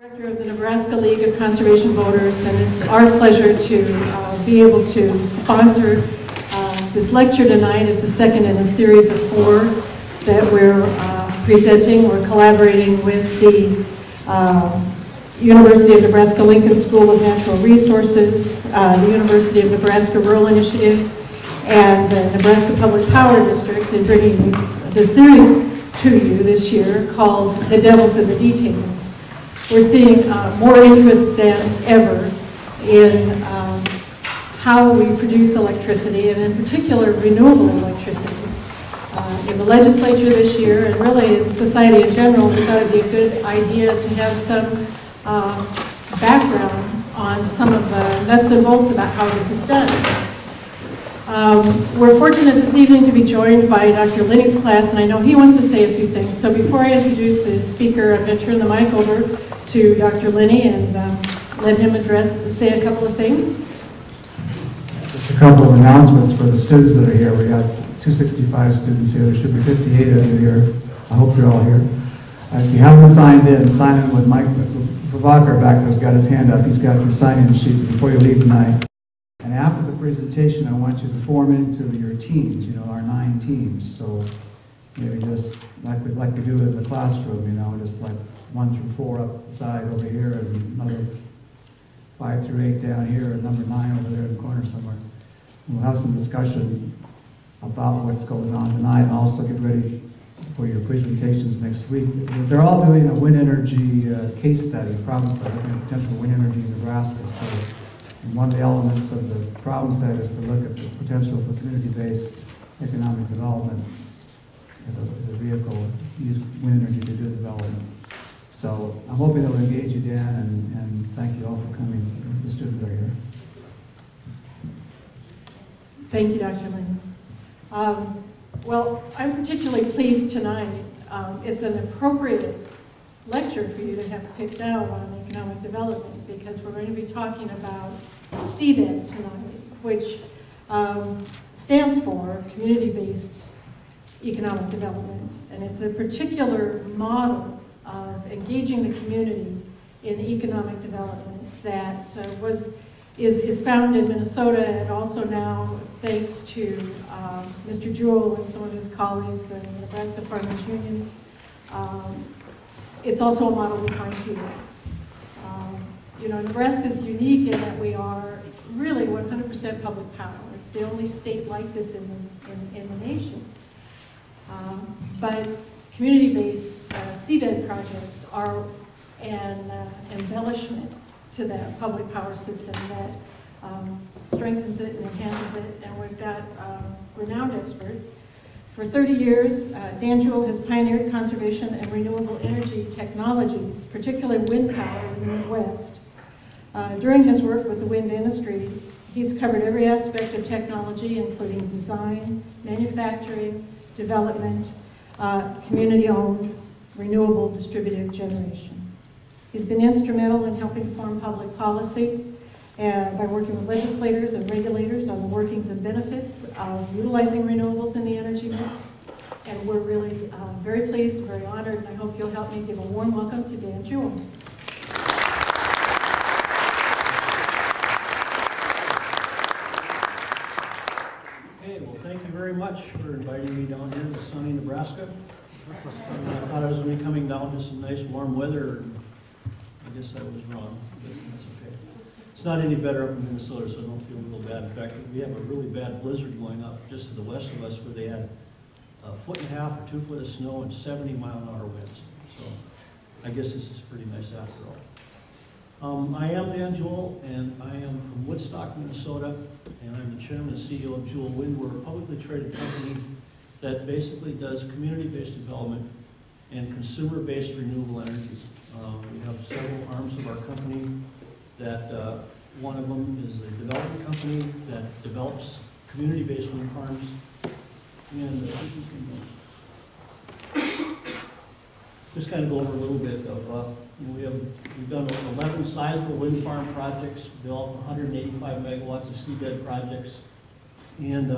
Director of the Nebraska League of Conservation Voters, and it's our pleasure to be able to sponsor this lecture tonight. It's the second in a series of 4 that we're presenting. We're collaborating with the University of Nebraska-Lincoln School of Natural Resources, the University of Nebraska Rural Initiative, and the Nebraska Public Power District in bringing this series to you this year called The Devil's in the Details. We're seeing more interest than ever in how we produce electricity, and in particular renewable electricity. In the legislature this year, and really in society in general, we thought it'd be a good idea to have some background on some of the nuts and bolts about how this is done. We're fortunate this evening to be joined by Dr. Linney's class, and I know he wants to say a few things. So before I introduce the speaker, I'm going to turn the mic over to Dr. Linney and let him say a couple of things. Just a couple of announcements for the students that are here. We got 265 students here. There should be 58 of you here. I hope you're all here. If you haven't signed in, sign in with Mike Provocateur back there. He's got his hand up. He's got your sign-in sheets before you leave tonight. And after the presentation, I want you to form into your teams, our 9 teams. So maybe just like we do in the classroom, just like 1 through 4 up the side over here, and another 5 through 8 down here, and number 9 over there in the corner somewhere. We'll have some discussion about what's going on tonight, and also get ready for your presentations next week. They're all doing a wind energy case study, problem study, looking at potential wind energy in Nebraska. So, and one of the elements of the problem set is to look at the potential for community-based economic development as a vehicle, use wind energy to do development. So I'm hoping that will engage you, Dan, and thank you all for coming, the students that are here. Thank you, Dr. Lynn. Well, I'm particularly pleased tonight. It's an appropriate lecture for you to have picked out on economic development, because we're going to be talking about CBED tonight, which stands for Community-Based Economic Development. And it's a particular model of engaging the community in economic development that is found in Minnesota, and also now, thanks to Mr. Juhl and some of his colleagues, the Nebraska Farmers Union. It's also a model we find here. Nebraska is unique in that we are really 100% public power. It's the only state like this in the nation. But community-based CBED projects are an embellishment to that public power system that strengthens it and enhances it, and we've got a renowned expert. For 30 years, Dan Juhl has pioneered conservation and renewable energy technologies, particularly wind power in the Midwest. During his work with the wind industry, he's covered every aspect of technology, including design, manufacturing, development, community-owned, renewable distributive generation. He's been instrumental in helping form public policy by working with legislators and regulators on the workings and benefits of utilizing renewables in the energy mix. And we're really very pleased, very honored, and I hope you'll help me give a warm welcome to Dan Juhl. Okay, well, thank you very much for inviting me down here to sunny Nebraska. I thought I was going to be coming down to some nice warm weather. I guess I was wrong, but that's okay. It's not any better up in Minnesota, so don't feel real bad. In fact, we have a really bad blizzard going up just to the west of us, where they had 1.5 foot or 2 foot of snow and 70-mile-an-hour winds. So I guess this is pretty nice after all. I am Dan Juhl, and I am from Woodstock, Minnesota, and I'm the chairman and CEO of Juhl Wind. We're a publicly traded company that basically does community-based development and consumer-based renewable energies. We have several arms of our company. That one of them is a development company that develops community-based wind farms. And just kind of go over a little bit of, we've done 11 sizable wind farm projects, developed 185 megawatts of seabed projects, and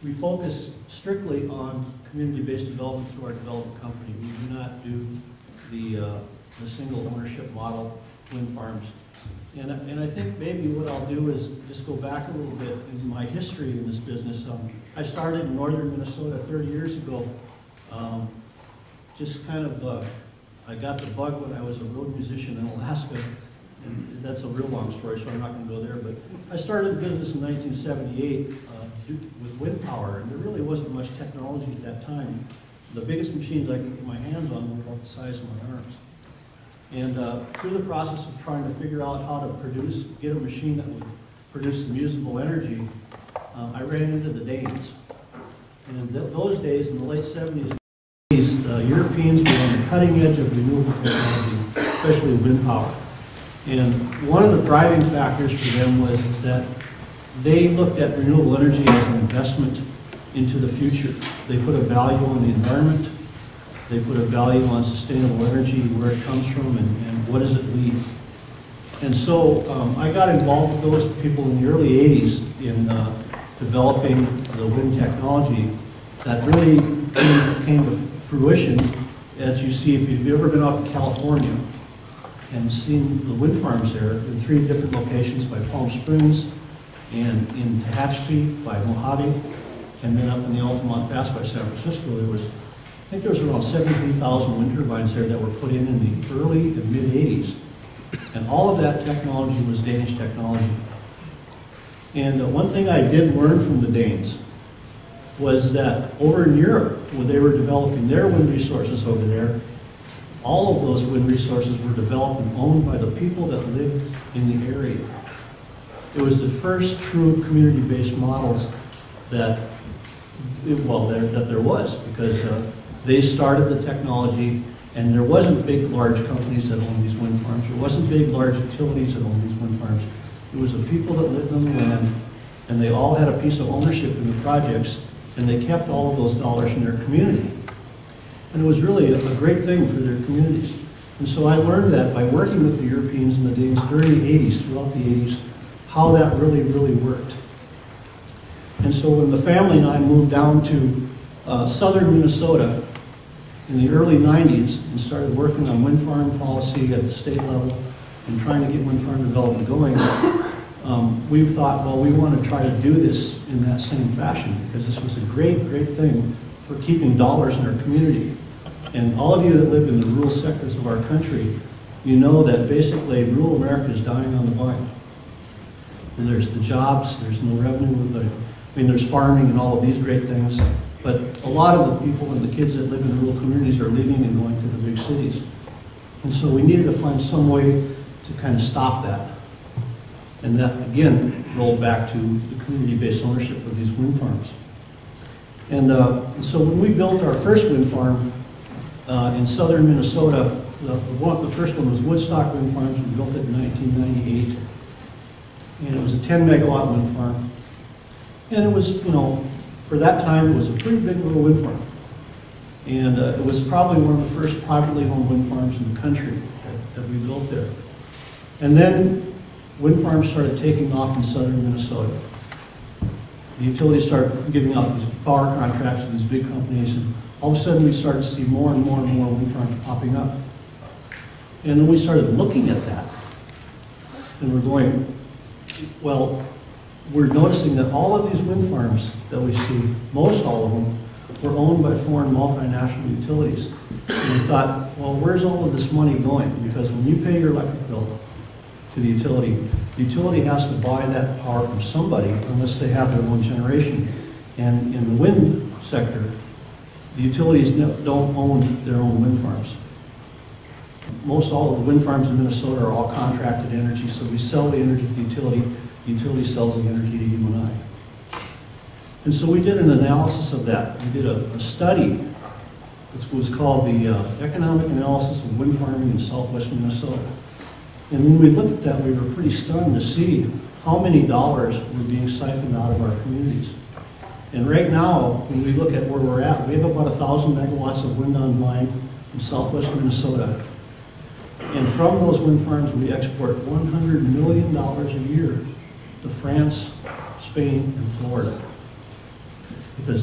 we focus strictly on community-based development through our development company. We do not do the the single ownership model wind farms. And I think maybe what I'll do is just go back a little bit in my history in this business. I started in northern Minnesota 30 years ago. Just kind of, I got the bug when I was a road musician in Alaska, and that's a real long story, so I'm not going to go there. But I started the business in 1978 with wind power, and there really wasn't much technology at that time. The biggest machines I could get my hands on were about the size of my arms. And through the process of trying to figure out how to get a machine that would produce some usable energy, I ran into the Danes. And in those days, in the late 70s, the Europeans were on the cutting edge of renewable technology, especially wind power. And one of the driving factors for them was that they looked at renewable energy as an investment into the future. They put a value on the environment. They put a value on sustainable energy, where it comes from, and what does it leave. And so I got involved with those people in the early 80s in developing the wind technology that really came to fruition, as you see if you've ever been up in California and seen the wind farms there in 3 different locations, by Palm Springs, and in Tehachapi by Mojave, and then up in the Altamont Pass by San Francisco. I think there was around 17,000 wind turbines there that were put in the early and mid-80s. And all of that technology was Danish technology. And one thing I did learn from the Danes was that over in Europe, when they were developing their wind resources over there, all of those wind resources were developed and owned by the people that lived in the area. It was the first true community-based models that there was, because they started the technology, and there wasn't big, large companies that owned these wind farms. There wasn't big, large utilities that owned these wind farms. It was the people that lived on the land, and they all had a piece of ownership in the projects, and they kept all of those dollars in their community. And it was really a great thing for their communities. And so I learned that by working with the Europeans and the Danes during the 80s, throughout the 80s, how that really, really worked. And so when the family and I moved down to southern Minnesota in the early 90s and started working on wind farm policy at the state level and trying to get wind farm development going, we thought, well, we want to try to do this in that same fashion, because this was a great, great thing for keeping dollars in our community. And all of you that live in the rural sectors of our country, you know that basically rural America is dying on the vine. And there's the jobs, there's no revenue, there's farming and all of these great things, but a lot of the people and the kids that live in rural communities are leaving and going to the big cities. And so we needed to find some way to kind of stop that. And that, again, rolled back to the community-based ownership of these wind farms. And so when we built our first wind farm in southern Minnesota, the first one was Woodstock Wind Farms. We built it in 1998. And it was a 10 megawatt wind farm. And it was, for that time, it was a pretty big little wind farm. And it was probably one of the first privately owned wind farms in the country that we built there. And then wind farms started taking off in southern Minnesota. The utilities started giving out these power contracts to these big companies, and all of a sudden we started to see more and more and more wind farms popping up. And then we started looking at that, and we're going, well, we're noticing that all of these wind farms that we see, most all of them, were owned by foreign multinational utilities. And we thought, well, where's all of this money going? Because when you pay your electric bill to the utility has to buy that power from somebody unless they have their own generation. And in the wind sector, the utilities don't own their own wind farms. Most all of the wind farms in Minnesota are all contracted energy, so we sell the energy to the utility sells the energy to you and I. And so we did an analysis of that. We did a study. It was called the Economic Analysis of Wind Farming in Southwest Minnesota. And when we looked at that, we were pretty stunned to see how many dollars were being siphoned out of our communities. And right now, when we look at where we're at, we have about 1,000 megawatts of wind online in southwest Minnesota. And from those wind farms, we export $100 million a year to France, Spain, and Florida. Because